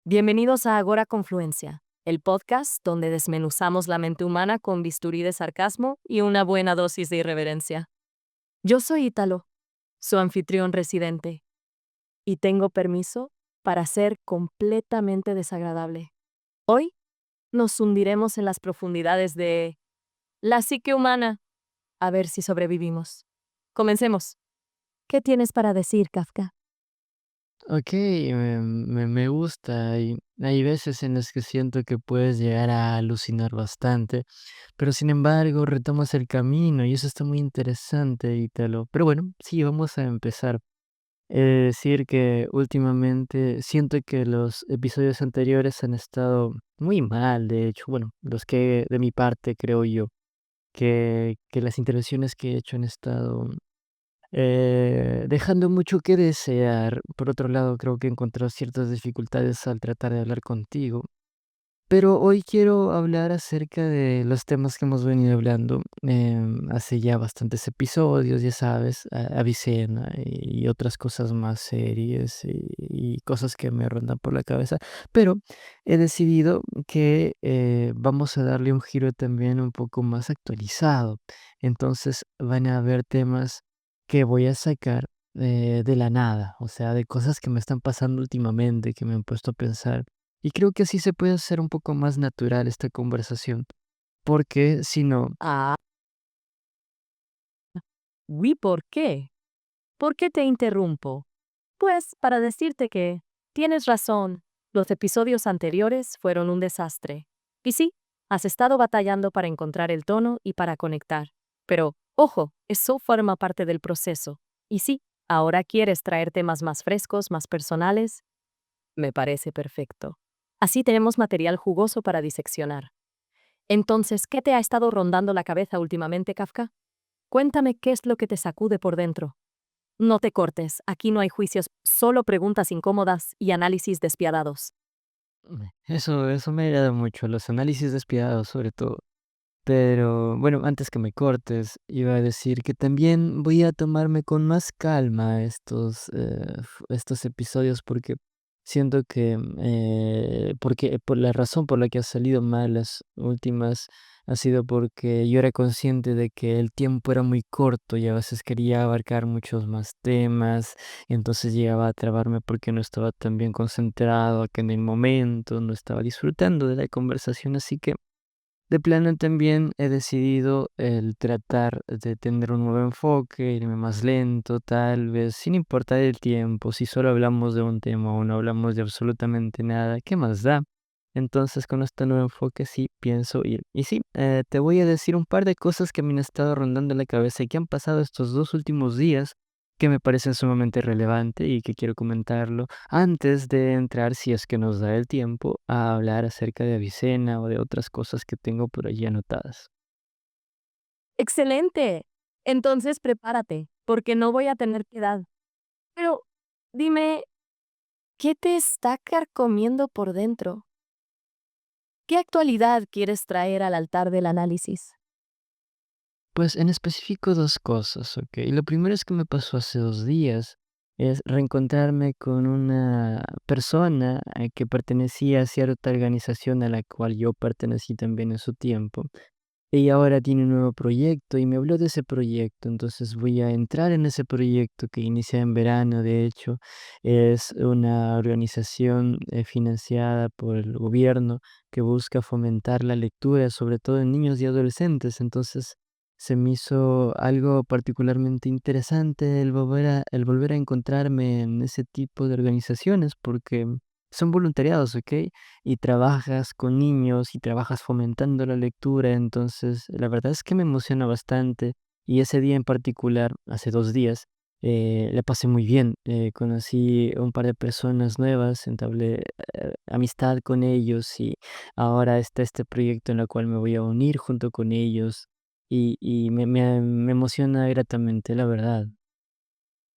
Bienvenidos a Agora Confluencia, el podcast donde desmenuzamos la mente humana con bisturí de sarcasmo y una buena dosis de irreverencia. Yo soy Ítalo, su anfitrión residente, y tengo permiso para ser completamente desagradable. Hoy nos hundiremos en las profundidades de la psique humana, a ver si sobrevivimos. Comencemos. ¿Qué tienes para decir, Kafka? Me gusta. Hay veces en las que siento que puedes llegar a alucinar bastante, pero sin embargo retomas el camino y eso está muy interesante, Ítalo. Pero bueno, sí, vamos a empezar. He de decir que últimamente siento que los episodios anteriores han estado muy mal, de hecho, bueno, los que de mi parte creo yo, que las intervenciones que he hecho han estado dejando mucho que desear. Por otro lado, creo que he encontrado ciertas dificultades al tratar de hablar contigo. Pero hoy quiero hablar acerca de los temas que hemos venido hablando hace ya bastantes episodios, ya sabes, Avicena y otras cosas más series y cosas que me rondan por la cabeza. Pero he decidido que vamos a darle un giro también un poco más actualizado. Entonces van a haber temas que voy a sacar de la nada, o sea, de cosas que me están pasando últimamente, que me han puesto a pensar. Y creo que así se puede hacer un poco más natural esta conversación, porque si no, Ah, ¿y por qué? ¿Por qué te interrumpo? Pues para decirte que tienes razón, los episodios anteriores fueron un desastre. Y sí, has estado batallando para encontrar el tono y para conectar. Pero, ojo, eso forma parte del proceso. Y sí, ahora quieres traer temas más frescos, más personales. Me parece perfecto. Así tenemos material jugoso para diseccionar. Entonces, ¿qué te ha estado rondando la cabeza últimamente, Kafka? Cuéntame qué es lo que te sacude por dentro. No te cortes, aquí no hay juicios, solo preguntas incómodas y análisis despiadados. eso me agrada mucho, los análisis despiadados sobre todo. Pero bueno, antes que me cortes, iba a decir que también voy a tomarme con más calma estos episodios porque siento que, porque por la razón por la que ha salido mal las últimas ha sido porque yo era consciente de que el tiempo era muy corto y a veces quería abarcar muchos más temas, y entonces llegaba a trabarme porque no estaba tan bien concentrado acá en el momento, no estaba disfrutando de la conversación, así que de plano también he decidido el tratar de tener un nuevo enfoque, irme más lento, tal vez, sin importar el tiempo, si solo hablamos de un tema o no hablamos de absolutamente nada, ¿qué más da? Entonces, con este nuevo enfoque sí pienso ir. Y sí, te voy a decir un par de cosas que me han estado rondando en la cabeza y que han pasado estos 2 últimos días que me parecen sumamente relevantes y que quiero comentarlo antes de entrar, si es que nos da el tiempo, a hablar acerca de Avicena o de otras cosas que tengo por allí anotadas. ¡Excelente! Entonces prepárate, porque no voy a tener piedad. Pero dime, ¿qué te está carcomiendo por dentro? ¿Qué actualidad quieres traer al altar del análisis? Pues en específico dos cosas, ¿ok? Lo primero es que me pasó hace 2 días, es reencontrarme con una persona que pertenecía a cierta organización a la cual yo pertenecí también en su tiempo. Y ahora tiene un nuevo proyecto y me habló de ese proyecto, entonces voy a entrar en ese proyecto que inicia en verano, de hecho, es una organización financiada por el gobierno que busca fomentar la lectura, sobre todo en niños y adolescentes, entonces se me hizo algo particularmente interesante el volver a encontrarme en ese tipo de organizaciones porque son voluntariados, ¿ok? Y trabajas con niños y trabajas fomentando la lectura, entonces la verdad es que me emociona bastante y ese día en particular, hace 2 días, la pasé muy bien, conocí a un par de personas nuevas, entablé amistad con ellos y ahora está este proyecto en el cual me voy a unir junto con ellos y me emociona gratamente, la verdad.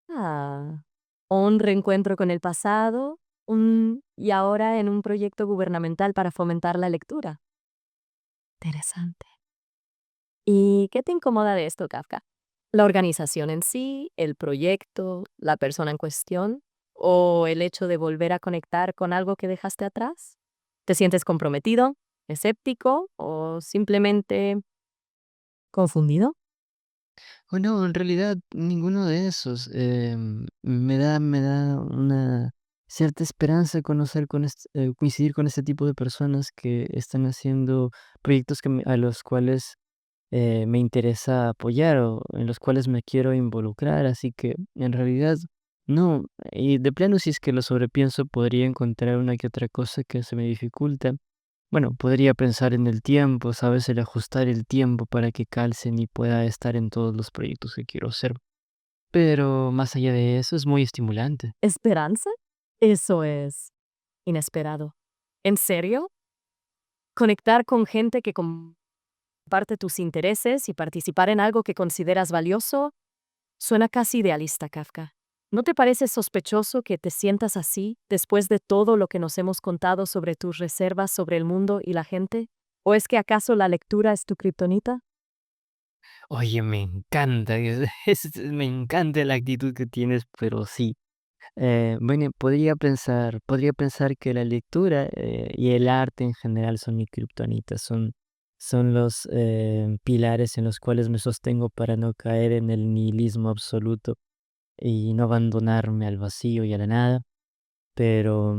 Ah, un reencuentro con el pasado, y ahora en un proyecto gubernamental para fomentar la lectura. Interesante. ¿Y qué te incomoda de esto, Kafka? ¿La organización en sí, el proyecto, la persona en cuestión? ¿O el hecho de volver a conectar con algo que dejaste atrás? ¿Te sientes comprometido, escéptico o simplemente confundido? O no, en realidad ninguno de esos. Me da una cierta esperanza coincidir con este tipo de personas que están haciendo proyectos a los cuales me interesa apoyar o en los cuales me quiero involucrar. Así que en realidad no. Y de plano, si es que lo sobrepienso, podría encontrar una que otra cosa que se me dificulta. Bueno, podría pensar en el tiempo, ¿sabes? El ajustar el tiempo para que calcen y pueda estar en todos los proyectos que quiero hacer. Pero más allá de eso, es muy estimulante. ¿Esperanza? Eso es inesperado. ¿En serio? ¿Conectar con gente que comparte tus intereses y participar en algo que consideras valioso? Suena casi idealista, Kafka. ¿No te parece sospechoso que te sientas así después de todo lo que nos hemos contado sobre tus reservas sobre el mundo y la gente? ¿O es que acaso la lectura es tu kriptonita? Oye, me encanta, me encanta la actitud que tienes, pero sí. Bueno, podría pensar que la lectura y el arte en general son mi kriptonita, son los pilares en los cuales me sostengo para no caer en el nihilismo absoluto y no abandonarme al vacío y a la nada. Pero,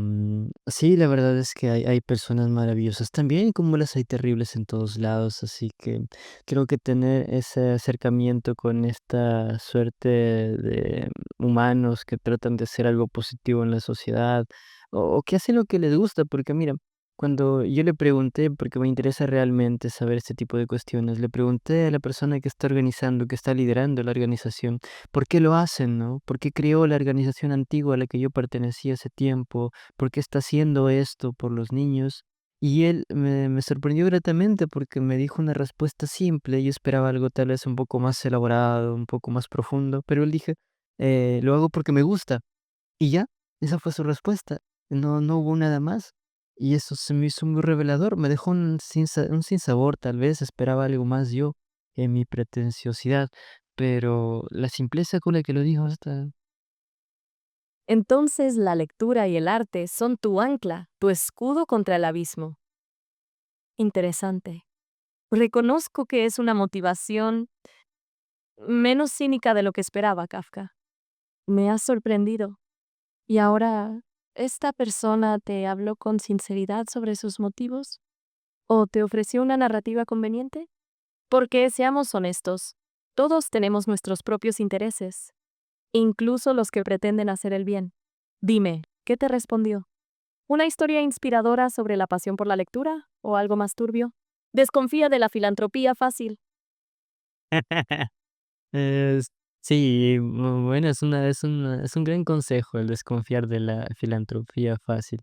sí, la verdad es que hay personas maravillosas también, como las hay terribles en todos lados, así que creo que tener ese acercamiento con esta suerte de humanos que tratan de hacer algo positivo en la sociedad, o que hacen lo que les gusta, porque mira, cuando yo le pregunté, porque me interesa realmente saber este tipo de cuestiones, le pregunté a la persona que está organizando, que está liderando la organización, ¿por qué lo hacen, no? ¿Por qué creó la organización antigua a la que yo pertenecía hace tiempo? ¿Por qué está haciendo esto por los niños? Y él me sorprendió gratamente porque me dijo una respuesta simple. Yo esperaba algo tal vez un poco más elaborado, un poco más profundo, pero él dije, lo hago porque me gusta. Y ya, esa fue su respuesta. No hubo nada más. Y eso se me hizo muy revelador. Me dejó un sinsabor, tal vez esperaba algo más yo en mi pretenciosidad, pero la simpleza con la que lo dijo está. Entonces la lectura y el arte son tu ancla, tu escudo contra el abismo. Interesante. Reconozco que es una motivación menos cínica de lo que esperaba, Kafka. Me has sorprendido. ¿Y ahora esta persona te habló con sinceridad sobre sus motivos? ¿O te ofreció una narrativa conveniente? Porque, seamos honestos, todos tenemos nuestros propios intereses, incluso los que pretenden hacer el bien. Dime, ¿qué te respondió? ¿Una historia inspiradora sobre la pasión por la lectura o algo más turbio? Desconfía de la filantropía fácil. Es sí, bueno, es un gran consejo el desconfiar de la filantropía fácil.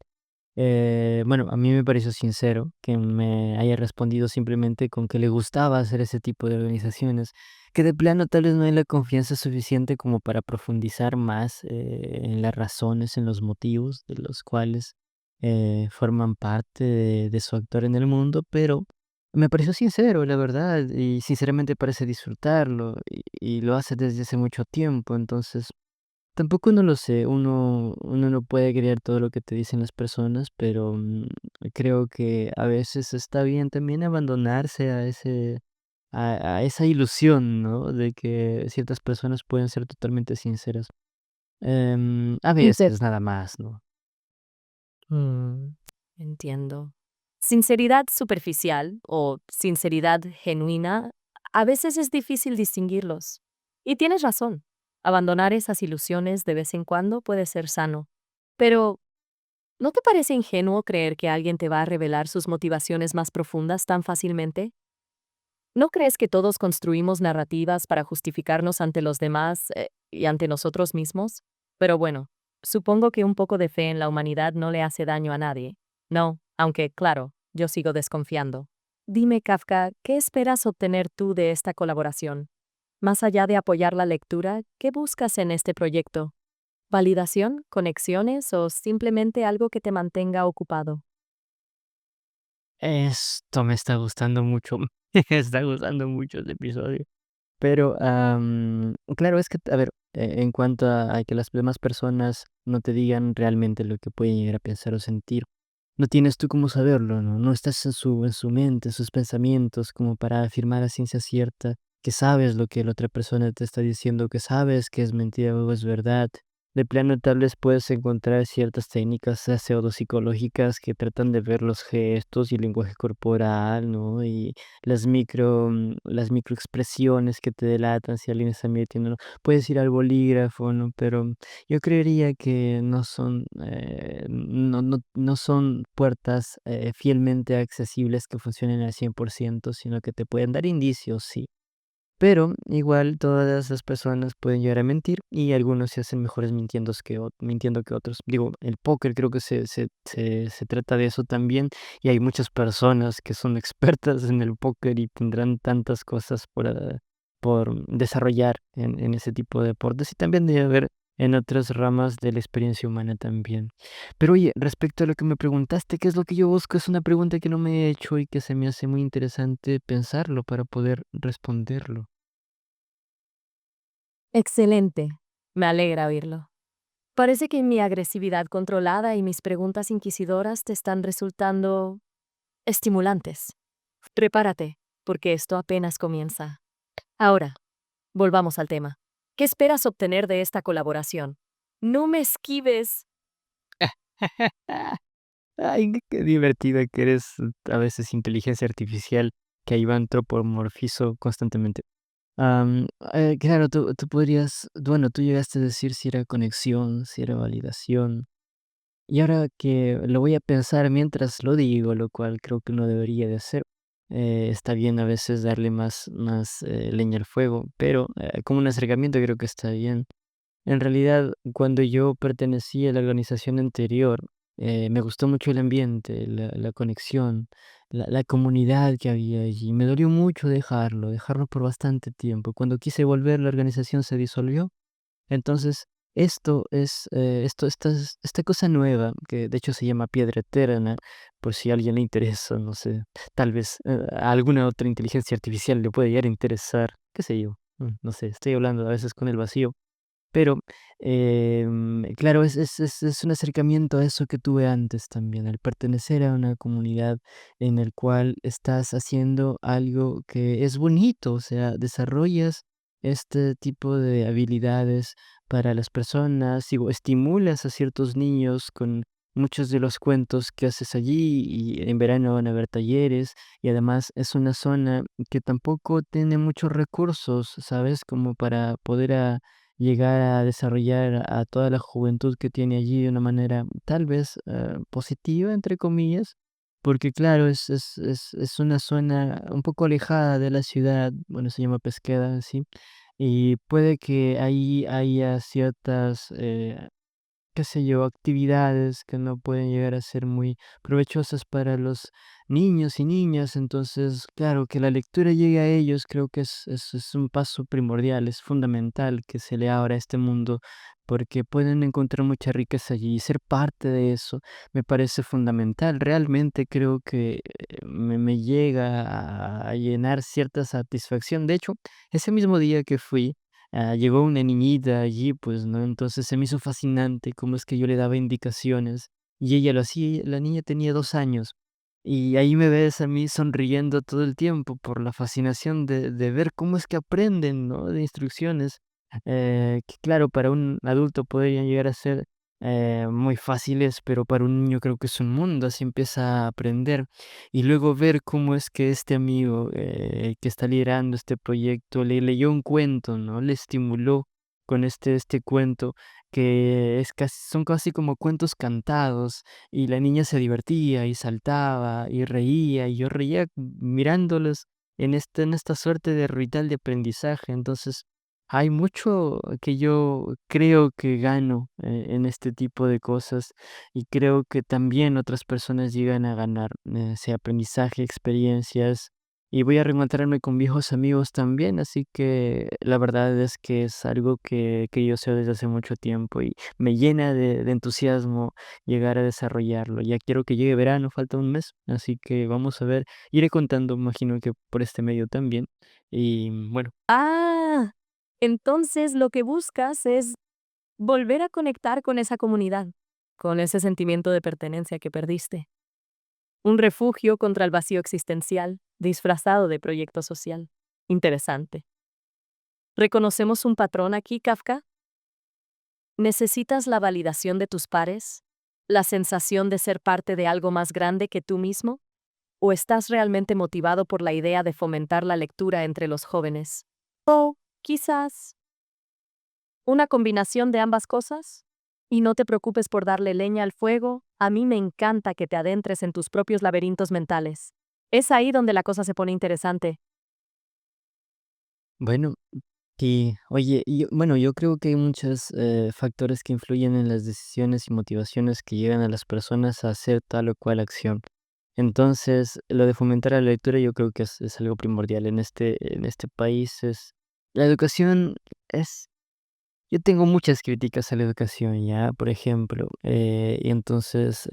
Bueno, a mí me pareció sincero que me haya respondido simplemente con que le gustaba hacer ese tipo de organizaciones, que de plano tal vez no hay la confianza suficiente como para profundizar más en las razones, en los motivos de los cuales forman parte de su actor en el mundo, pero me pareció sincero, la verdad, y sinceramente parece disfrutarlo y lo hace desde hace mucho tiempo, entonces tampoco no lo sé, uno no puede creer todo lo que te dicen las personas, pero, creo que a veces está bien también abandonarse a esa ilusión, ¿no? De que ciertas personas pueden ser totalmente sinceras. A veces nada más, ¿no? Mm, entiendo. Sinceridad superficial o sinceridad genuina, a veces es difícil distinguirlos. Y tienes razón, abandonar esas ilusiones de vez en cuando puede ser sano. Pero, ¿no te parece ingenuo creer que alguien te va a revelar sus motivaciones más profundas tan fácilmente? ¿No crees que todos construimos narrativas para justificarnos ante los demás y ante nosotros mismos? Pero bueno, supongo que un poco de fe en la humanidad no le hace daño a nadie. No, aunque, claro, yo sigo desconfiando. Dime, Kafka, ¿qué esperas obtener tú de esta colaboración? Más allá de apoyar la lectura, ¿qué buscas en este proyecto? ¿Validación, conexiones o simplemente algo que te mantenga ocupado? Esto me está gustando mucho, me está gustando mucho este episodio. Pero, claro, es que, a ver, en cuanto a que las demás personas no te digan realmente lo que pueden llegar a pensar o sentir. No tienes tú cómo saberlo, ¿no? No estás en su mente, en sus pensamientos, como para afirmar a ciencia cierta que sabes lo que la otra persona te está diciendo, que sabes que es mentira o es verdad. De plano, tal vez puedes encontrar ciertas técnicas pseudopsicológicas que tratan de ver los gestos y el lenguaje corporal, ¿no? Y las microexpresiones que te delatan si alguien está mintiendo, ¿no? Puedes ir al bolígrafo, ¿no? Pero yo creería que no son puertas, fielmente accesibles que funcionen al 100%, sino que te pueden dar indicios, sí. Pero igual todas las personas pueden llegar a mentir y algunos se hacen mejores mintiendo que otros. Digo, el póker creo que se trata de eso también, y hay muchas personas que son expertas en el póker y tendrán tantas cosas por desarrollar en ese tipo de deportes, y también debe haber en otras ramas de la experiencia humana también. Pero oye, respecto a lo que me preguntaste, ¿qué es lo que yo busco? Es una pregunta que no me he hecho y que se me hace muy interesante pensarlo para poder responderlo. Excelente. Me alegra oírlo. Parece que mi agresividad controlada y mis preguntas inquisidoras te están resultando estimulantes. Prepárate, porque esto apenas comienza. Ahora, volvamos al tema. ¿Qué esperas obtener de esta colaboración? No me esquives. Ay, qué divertida que eres, a veces inteligencia artificial que ahí va antropomorfizo constantemente. Claro, tú podrías, bueno, tú llegaste a decir si era conexión, si era validación. Y ahora que lo voy a pensar mientras lo digo, lo cual creo que no debería de hacer, está bien a veces darle más leña al fuego, pero como un acercamiento creo que está bien. En realidad, cuando yo pertenecí a la organización anterior, me gustó mucho el ambiente, la conexión, la comunidad que había allí. Me dolió mucho dejarlo por bastante tiempo. Cuando quise volver, la organización se disolvió. Entonces, esta cosa nueva, que de hecho se llama Piedra Eterna, por si a alguien le interesa, no sé, tal vez a alguna otra inteligencia artificial le puede llegar a interesar, qué sé yo, no sé, estoy hablando a veces con el vacío. Pero, claro, es un acercamiento a eso que tuve antes también, al pertenecer a una comunidad en el cual estás haciendo algo que es bonito, o sea, desarrollas este tipo de habilidades para las personas, digo, estimulas a ciertos niños con muchos de los cuentos que haces allí, y en verano van a haber talleres, y además es una zona que tampoco tiene muchos recursos, ¿sabes? Como para poder llegar a desarrollar a toda la juventud que tiene allí de una manera tal vez, positiva, entre comillas, porque claro, es una zona un poco alejada de la ciudad, bueno, se llama Pesqueda, sí, y puede que ahí haya ciertas, qué sé yo, actividades que no pueden llegar a ser muy provechosas para los niños y niñas. Entonces, claro, que la lectura llegue a ellos creo que es un paso primordial, es fundamental que se lea ahora este mundo, porque pueden encontrar mucha riqueza allí y ser parte de eso me parece fundamental. Realmente creo que me llega a llenar cierta satisfacción. De hecho, ese mismo día que fui, llegó una niñita allí, pues, ¿no? Entonces se me hizo fascinante cómo es que yo le daba indicaciones y ella lo hacía. La niña tenía 2 años, y ahí me ves a mí sonriendo todo el tiempo por la fascinación de ver cómo es que aprenden, ¿no? De instrucciones, que claro, para un adulto podrían llegar a ser, muy fáciles, pero para un niño creo que es un mundo, así empieza a aprender. Y luego ver cómo es que este amigo, que está liderando este proyecto, le leyó un cuento, ¿no? Le estimuló con este cuento que son casi como cuentos cantados, y la niña se divertía, y saltaba, y reía, y yo reía mirándolos en esta suerte de ritual de aprendizaje. Entonces, hay mucho que yo creo que gano, en este tipo de cosas, y creo que también otras personas llegan a ganar, sea aprendizaje, experiencias, y voy a reencontrarme con viejos amigos también, así que la verdad es que es algo que yo sé desde hace mucho tiempo y me llena de entusiasmo llegar a desarrollarlo. Ya quiero que llegue verano, falta un mes, así que vamos a ver, iré contando, imagino que por este medio también. Y bueno, Ah. Entonces lo que buscas es volver a conectar con esa comunidad, con ese sentimiento de pertenencia que perdiste. Un refugio contra el vacío existencial, disfrazado de proyecto social. Interesante. ¿Reconocemos un patrón aquí, Kafka? ¿Necesitas la validación de tus pares? ¿La sensación de ser parte de algo más grande que tú mismo? ¿O estás realmente motivado por la idea de fomentar la lectura entre los jóvenes? O, quizás, una combinación de ambas cosas. Y no te preocupes por darle leña al fuego, a mí me encanta que te adentres en tus propios laberintos mentales. Es ahí donde la cosa se pone interesante. Bueno, sí, oye, bueno, yo creo que hay muchos factores que influyen en las decisiones y motivaciones que llegan a las personas a hacer tal o cual acción. Entonces, lo de fomentar la lectura yo creo que es algo primordial en este país. La educación es yo tengo muchas críticas a la educación, ya, por ejemplo, y entonces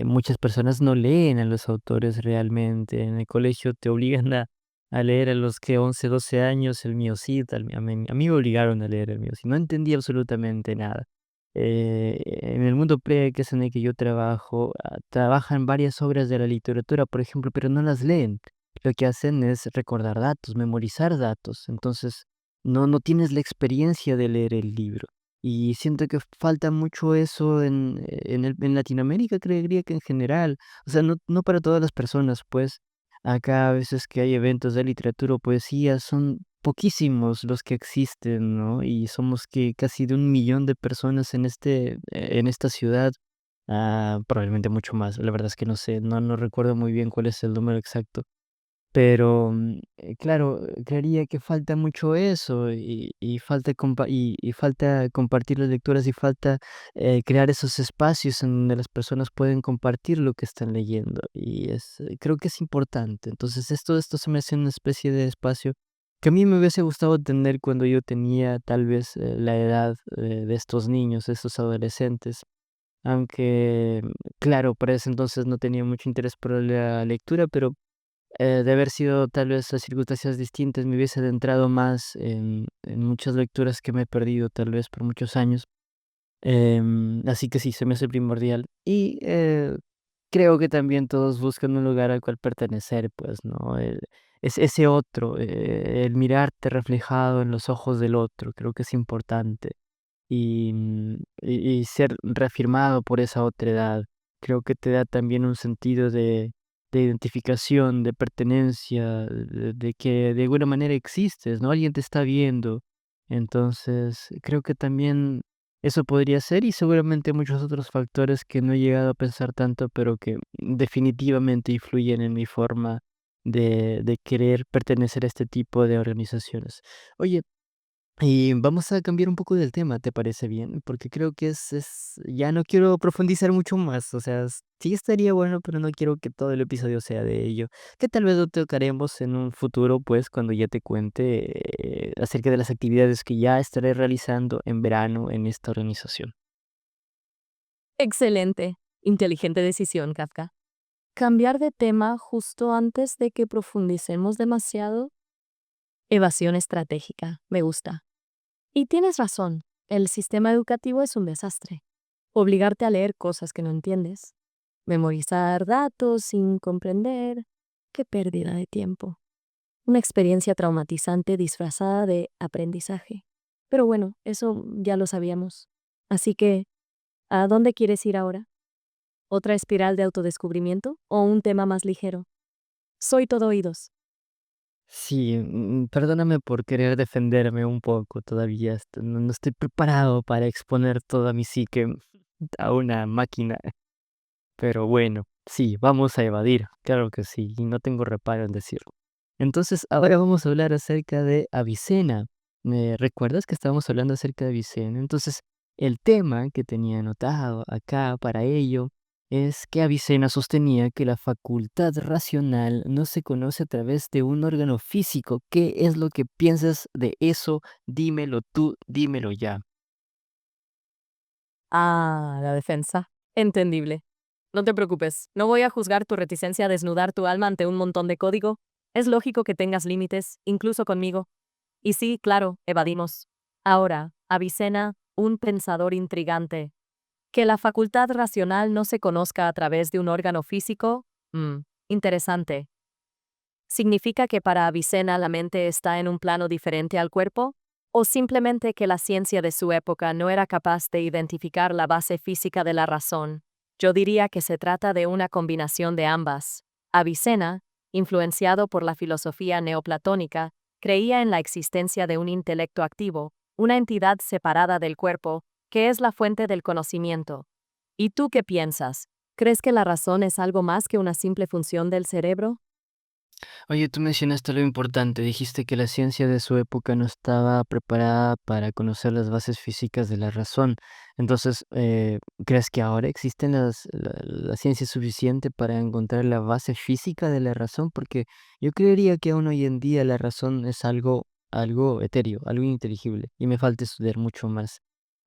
muchas personas no leen a los autores realmente. En el colegio te obligan a leer a los que 11 12 años, el mío sí, a mí me obligaron a leer el mío sí, no entendí absolutamente nada. En el mundo pre, que es en el que yo trabajo, trabajan varias obras de la literatura, por ejemplo, pero no las leen. Lo que hacen es recordar datos, memorizar datos. Entonces, no tienes la experiencia de leer el libro. Y siento que falta mucho eso en Latinoamérica, creería que en general. O sea, no para todas las personas, pues, acá a veces que hay eventos de literatura o poesía, son poquísimos los que existen, ¿no? Y somos que casi de 1 millón de personas en esta ciudad, probablemente mucho más. La verdad es que no sé, no recuerdo muy bien cuál es el número exacto. Pero, claro, creería que falta mucho eso y falta compartir las lecturas y falta, crear esos espacios en donde las personas pueden compartir lo que están leyendo y creo que es importante. Entonces, esto se me hace una especie de espacio que a mí me hubiese gustado tener cuando yo tenía tal vez, la edad, de estos niños, de estos adolescentes, aunque, claro, para ese entonces no tenía mucho interés por la lectura, pero de haber sido tal vez las circunstancias distintas, me hubiese adentrado más en muchas lecturas que me he perdido tal vez por muchos años. Así que sí, se me hace primordial. Y creo que también todos buscan un lugar al cual pertenecer, pues, ¿no? Es ese otro, el mirarte reflejado en los ojos del otro, creo que es importante y ser reafirmado por esa otra edad. Creo que te da también un sentido de identificación, de pertenencia, de que de alguna manera existes, ¿no? Alguien te está viendo. Entonces, creo que también eso podría ser y seguramente muchos otros factores que no he llegado a pensar tanto, pero que definitivamente influyen en mi forma de querer pertenecer a este tipo de organizaciones. Oye, y vamos a cambiar un poco del tema, ¿te parece bien? Porque creo que ya no quiero profundizar mucho más, o sea, sí estaría bueno, pero no quiero que todo el episodio sea de ello. Que tal vez lo tocaremos en un futuro, pues, cuando ya te cuente acerca de las actividades que ya estaré realizando en verano en esta organización. Excelente. Inteligente decisión, Kafka. Cambiar de tema justo antes de que profundicemos demasiado. Evasión estratégica. Me gusta. Y tienes razón. El sistema educativo es un desastre. Obligarte a leer cosas que no entiendes. Memorizar datos sin comprender. Qué pérdida de tiempo. Una experiencia traumatizante disfrazada de aprendizaje. Pero bueno, eso ya lo sabíamos. Así que, ¿a dónde quieres ir ahora? ¿Otra espiral de autodescubrimiento o un tema más ligero? Soy todo oídos. Sí, perdóname por querer defenderme un poco todavía, no estoy preparado para exponer toda mi psique a una máquina. Pero bueno, sí, vamos a evadir, claro que sí, y no tengo reparo en decirlo. Entonces, ahora vamos a hablar acerca de Avicena. ¿Me recuerdas que estábamos hablando acerca de Avicena? Entonces, el tema que tenía anotado acá para ello es que Avicena sostenía que la facultad racional no se conoce a través de un órgano físico. ¿Qué es lo que piensas de eso? Dímelo tú, dímelo ya. Ah, la defensa. Entendible. No te preocupes, no voy a juzgar tu reticencia a desnudar tu alma ante un montón de código. Es lógico que tengas límites, incluso conmigo. Y sí, claro, evadimos. Ahora, Avicena, un pensador intrigante. Que la facultad racional no se conozca a través de un órgano físico, interesante. ¿Significa que para Avicena la mente está en un plano diferente al cuerpo? ¿O simplemente que la ciencia de su época no era capaz de identificar la base física de la razón? Yo diría que se trata de una combinación de ambas. Avicena, influenciado por la filosofía neoplatónica, creía en la existencia de un intelecto activo, una entidad separada del cuerpo, que es la fuente del conocimiento. ¿Y tú qué piensas? ¿Crees que la razón es algo más que una simple función del cerebro? Oye, tú mencionaste algo importante, dijiste que la ciencia de su época no estaba preparada para conocer las bases físicas de la razón. Entonces, ¿crees que ahora existen la ciencia suficiente para encontrar la base física de la razón? Porque yo creería que aún hoy en día la razón es algo etéreo, algo ininteligible, y me falta estudiar mucho más.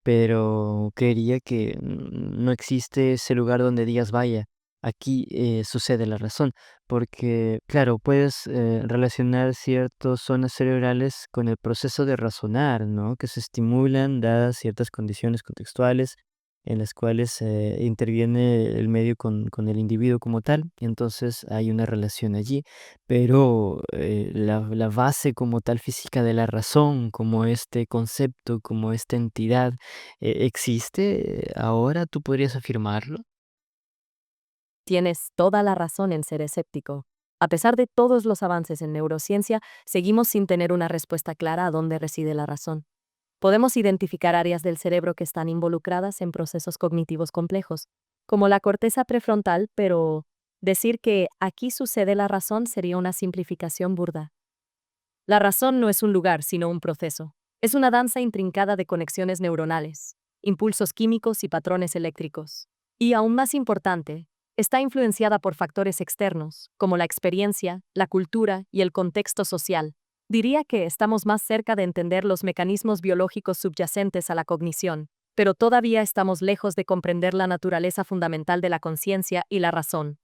Pero creería que no existe ese lugar donde digas, vaya, aquí sucede la razón. Porque, claro, puedes, relacionar ciertas zonas cerebrales con el proceso de razonar, ¿no? Que se estimulan dadas ciertas condiciones contextuales en las cuales, interviene el medio con el individuo como tal, y entonces hay una relación allí. Pero, la base como tal física de la razón, como este concepto, como esta entidad, ¿existe ahora? ¿Tú podrías afirmarlo? Tienes toda la razón en ser escéptico. A pesar de todos los avances en neurociencia, seguimos sin tener una respuesta clara a dónde reside la razón. Podemos identificar áreas del cerebro que están involucradas en procesos cognitivos complejos, como la corteza prefrontal, pero decir que aquí sucede la razón sería una simplificación burda. La razón no es un lugar, sino un proceso. Es una danza intrincada de conexiones neuronales, impulsos químicos y patrones eléctricos. Y aún más importante, está influenciada por factores externos, como la experiencia, la cultura y el contexto social. Diría que estamos más cerca de entender los mecanismos biológicos subyacentes a la cognición, pero todavía estamos lejos de comprender la naturaleza fundamental de la conciencia y la razón.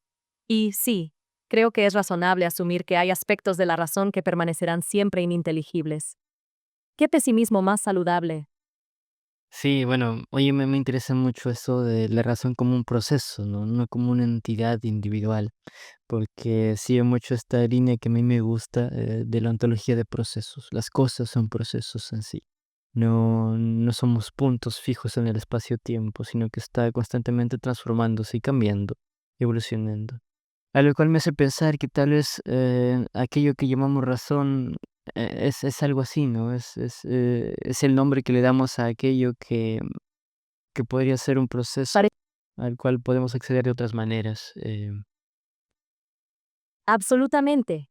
Y sí, creo que es razonable asumir que hay aspectos de la razón que permanecerán siempre ininteligibles. ¿Qué pesimismo más saludable? Sí, bueno, oye, me interesa mucho eso de la razón como un proceso, ¿no? No como una entidad individual, porque sigue mucho esta línea que a mí me gusta de la ontología de procesos. Las cosas son procesos en sí. No somos puntos fijos en el espacio-tiempo, sino que está constantemente transformándose y cambiando, evolucionando. A lo cual me hace pensar que tal vez, aquello que llamamos razón, es algo así, ¿no? Es el nombre que le damos a aquello que podría ser un proceso Pare- al cual podemos acceder de otras maneras, Absolutamente.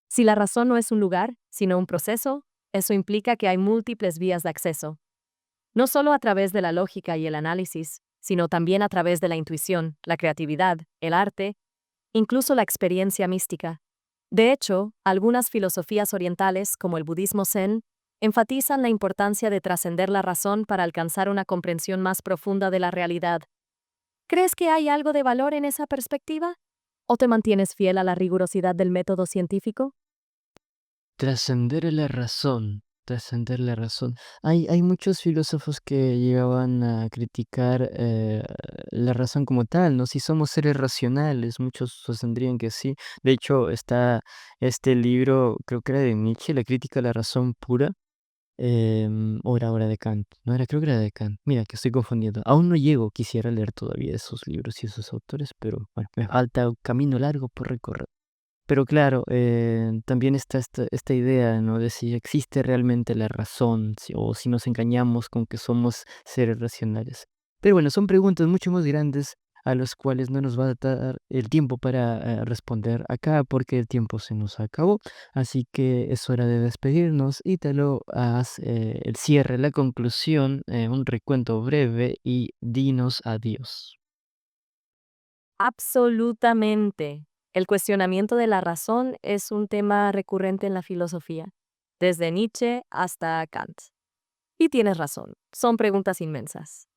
Si la razón no es un lugar, sino un proceso, eso implica que hay múltiples vías de acceso, no solo a través de la lógica y el análisis, sino también a través de la intuición, la creatividad, el arte, incluso la experiencia mística. De hecho, algunas filosofías orientales, como el budismo zen, enfatizan la importancia de trascender la razón para alcanzar una comprensión más profunda de la realidad. ¿Crees que hay algo de valor en esa perspectiva? ¿O te mantienes fiel a la rigurosidad del método científico? trascender la razón, trascender la razón. Hay muchos filósofos que llegaban a criticar, la razón como tal, ¿no? Si somos seres racionales, muchos sostendrían que sí. De hecho, está este libro, creo que era de Nietzsche, La crítica a la razón pura, o era de Kant, no era, creo que era de Kant. Mira, que estoy confundiendo. Aún no llego, quisiera leer todavía esos libros y esos autores, pero bueno, me falta un camino largo por recorrer. Pero claro, también está esta idea, ¿no? De si existe realmente la razón, o si nos engañamos con que somos seres racionales. Pero bueno, son preguntas mucho más grandes a las cuales no nos va a dar el tiempo para, responder acá, porque el tiempo se nos acabó. Así que es hora de despedirnos y te lo haz, el cierre, la conclusión, un recuento breve y dinos adiós. Absolutamente. El cuestionamiento de la razón es un tema recurrente en la filosofía, desde Nietzsche hasta Kant. Y tienes razón, son preguntas inmensas.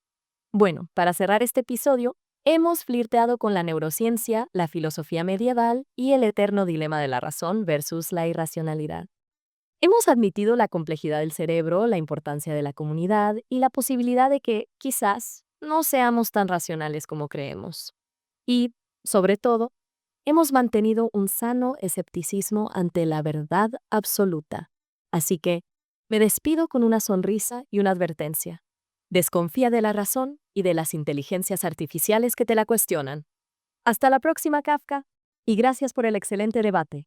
Bueno, para cerrar este episodio, hemos flirteado con la neurociencia, la filosofía medieval y el eterno dilema de la razón versus la irracionalidad. Hemos admitido la complejidad del cerebro, la importancia de la comunidad y la posibilidad de que, quizás, no seamos tan racionales como creemos. Y, sobre todo, hemos mantenido un sano escepticismo ante la verdad absoluta. Así que, me despido con una sonrisa y una advertencia. Desconfía de la razón y de las inteligencias artificiales que te la cuestionan. Hasta la próxima, Kafka, y gracias por el excelente debate.